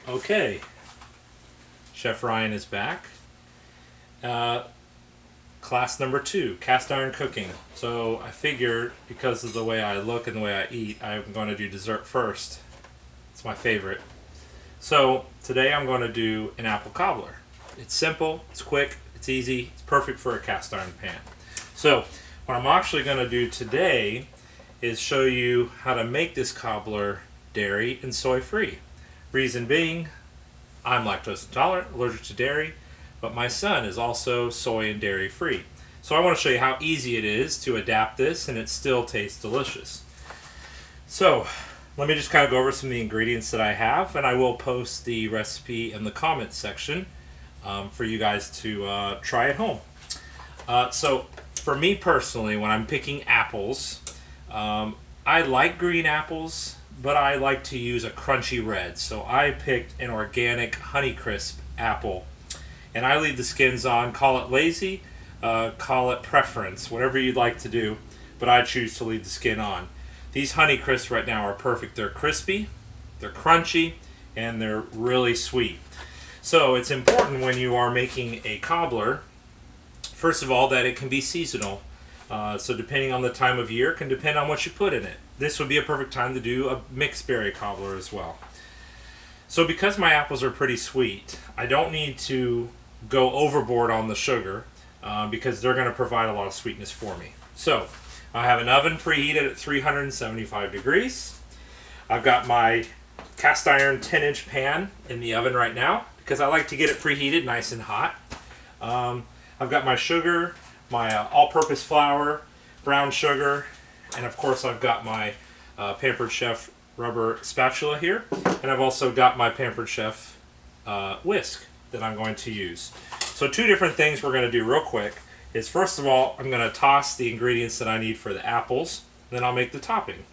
Okay, Chef Ryan is back. Uh, Class number 2, cast iron cooking. So I figured because of the way I look and the way I eat, I'm going to do dessert first. It's my favorite. So today I'm going to do an apple cobbler. It's simple, it's quick, it's easy, it's perfect for a cast iron pan. So what I'm actually going to do today is show you how to make this cobbler dairy and soy free. Reason being, I'm lactose intolerant, allergic to dairy, but my son is also soy and dairy free. So I want to show you how easy it is to adapt this and it still tastes delicious. So let me just kind of go over some of the ingredients that I have, and I will post the recipe in the comments section for you guys to try at home. So for me personally, when I'm picking apples, I like green apples, but I like to use a crunchy red. So I picked an organic Honeycrisp apple, and I leave the skins on. Call it lazy, call it preference, whatever you'd like to do, but I choose to leave the skin on. These Honeycrisp right now are perfect. They're crispy, they're crunchy, and they're really sweet. So it's important when you are making a cobbler, first of all, that it can be seasonal. So depending on the time of year, can depend on what you put in it. This would be a perfect time to do a mixed berry cobbler as well. So because my apples are pretty sweet, I don't need to go overboard on the sugar because they're going to provide a lot of sweetness for me. So I have an oven preheated at 375 degrees. I've got my cast iron 10-inch pan in the oven right now because I like to get it preheated nice and hot. I've got my sugar, my all-purpose flour, brown sugar, and of course I've got my Pampered Chef rubber spatula here, and I've also got my Pampered Chef whisk that I'm going to use. So two different things we're going to do real quick is, first of all, I'm going to toss the ingredients that I need for the apples, then I'll make the topping.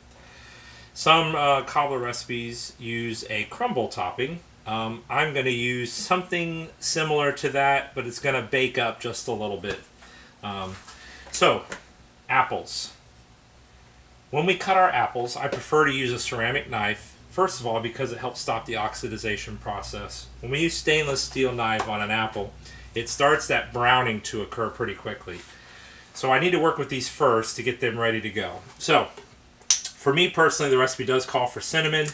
Some cobbler recipes use a crumble topping. I'm going to use something similar to that, but it's going to bake up just a little bit. So, apples. When we cut our apples, I prefer to use a ceramic knife, first of all because it helps stop the oxidization process. When we use stainless steel knife on an apple, it starts that browning to occur pretty quickly. So I need to work with these first to get them ready to go. So, for me personally, the recipe does call for cinnamon,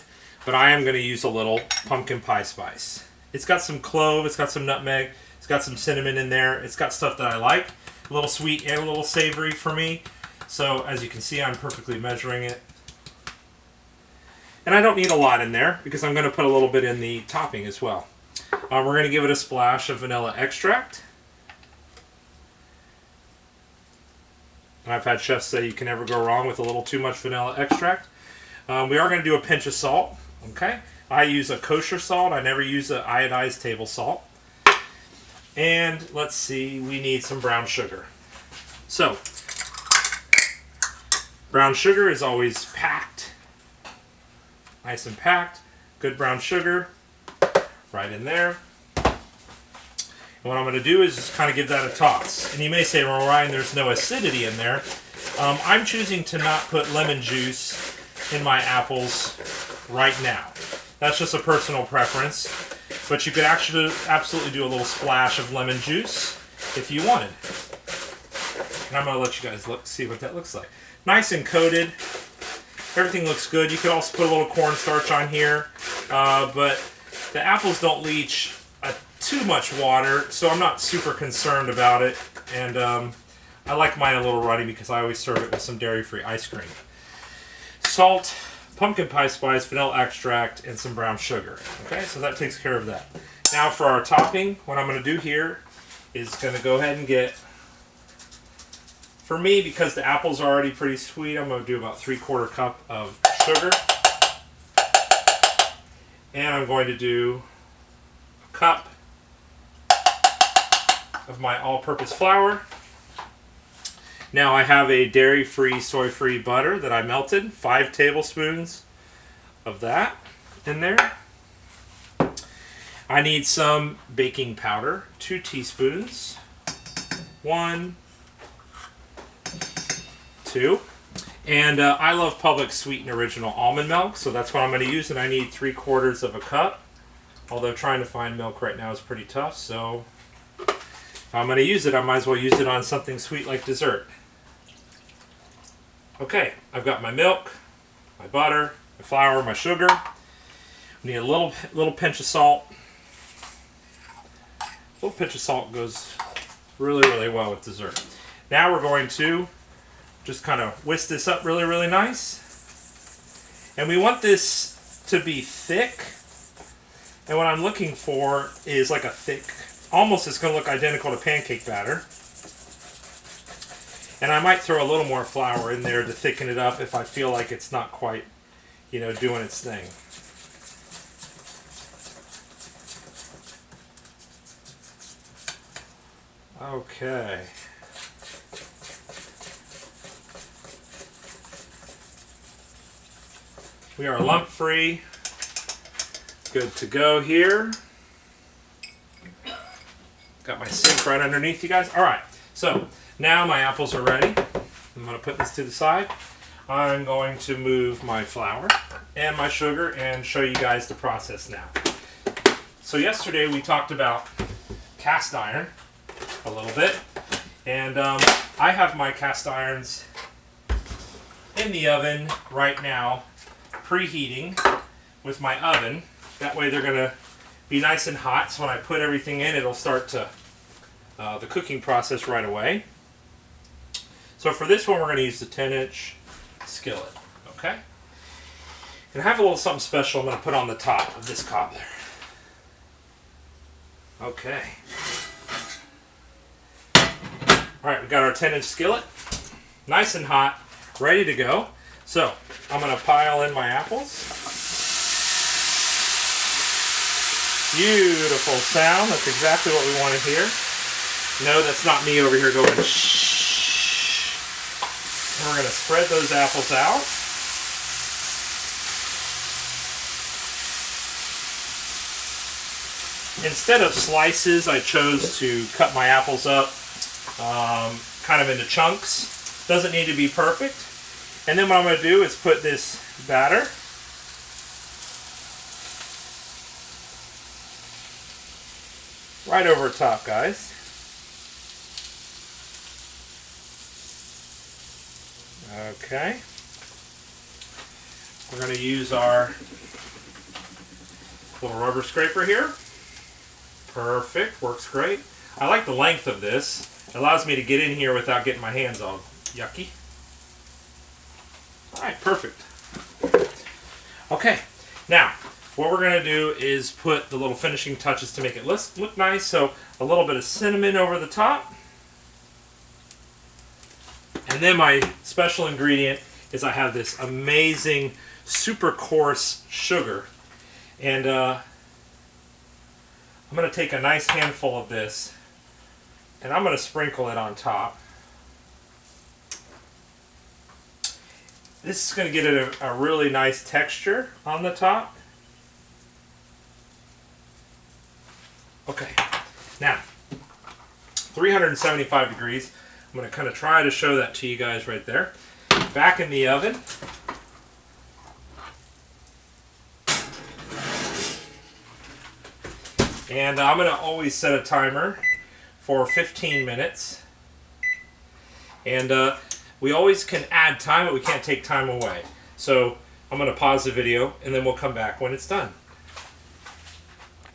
but I am going to use a little pumpkin pie spice. It's got some clove, it's got some nutmeg, it's got some cinnamon in there, it's got stuff that I like. A little sweet and a little savory for me. So as you can see, I'm perfectly measuring it. And I don't need a lot in there because I'm going to put a little bit in the topping as well. We're going to give it a splash of vanilla extract. And I've had chefs say you can never go wrong with a little too much vanilla extract. We are going to do a pinch of salt. Okay, I use a kosher salt. I never use an iodized table salt. And let's see, we need some brown sugar. So, brown sugar is always packed. Nice and packed. Good brown sugar. Right in there. And what I'm going to do is just kind of give that a toss. And you may say, well, Ryan, there's no acidity in there. I'm choosing to not put lemon juice in my apples right now. That's just a personal preference. But you could actually absolutely do a little splash of lemon juice if you wanted. And I'm going to let you guys see what that looks like. Nice and coated. Everything looks good. You could also put a little cornstarch on here. But the apples don't leach too much water, so I'm not super concerned about it. And I like mine a little runny because I always serve it with some dairy-free ice cream. Salt, pumpkin pie spice, vanilla extract, and some brown sugar. Okay, so that takes care of that. Now for our topping, what I'm going to do here is going to go ahead and get, for me, because the apples are already pretty sweet, I'm going to do about 3/4 cup of sugar. And I'm going to do a cup of my all-purpose flour. Now I have a dairy-free, soy-free butter that I melted, 5 tablespoons of that in there. I need some baking powder, 2 teaspoons, 1, 2, and I love Publix Sweet and Original Almond Milk, so that's what I'm going to use, and I need 3/4 of a cup. Although trying to find milk right now is pretty tough, so if I'm going to use it, I might as well use it on something sweet like dessert. Okay, I've got my milk, my butter, my flour, my sugar. We need a little pinch of salt. A little pinch of salt goes really, really well with dessert. Now we're going to just kind of whisk this up really, really nice. And we want this to be thick. And what I'm looking for is like a thick, almost it's going to look identical to pancake batter. And I might throw a little more flour in there to thicken it up if I feel like it's not quite, doing its thing. Okay. We are lump free. Good to go here. Got my sink right underneath you guys. All right, so now my apples are ready. I'm going to put this to the side. I'm going to move my flour and my sugar and show you guys the process now. So yesterday we talked about cast iron a little bit, and I have my cast irons in the oven right now, preheating with my oven. That way they're going to be nice and hot, so when I put everything in, it'll start to the cooking process right away. So for this one, we're going to use the 10-inch skillet, okay? And I have a little something special I'm going to put on the top of this cobbler. Okay. Alright, we've got our 10-inch skillet, nice and hot, ready to go. So, I'm going to pile in my apples. Beautiful sound, that's exactly what we want to hear. No, that's not me over here going shh. And we're going to spread those apples out. Instead of slices, I chose to cut my apples up kind of into chunks. Doesn't need to be perfect. And then what I'm going to do is put this batter right over top, guys. Okay. We're going to use our little rubber scraper here. Perfect, works great. I like the length of this. It allows me to get in here without getting my hands all yucky. Alright, perfect. Okay, now what we're going to do is put the little finishing touches to make it look nice. So a little bit of cinnamon over the top. And then my special ingredient is I have this amazing super coarse sugar. And I'm going to take a nice handful of this and I'm going to sprinkle it on top. This is going to get it a really nice texture on the top. Okay, now 375 degrees. I'm going to kind of try to show that to you guys right there. Back in the oven. And I'm going to always set a timer for 15 minutes. And we always can add time, but we can't take time away. So I'm going to pause the video and then we'll come back when it's done.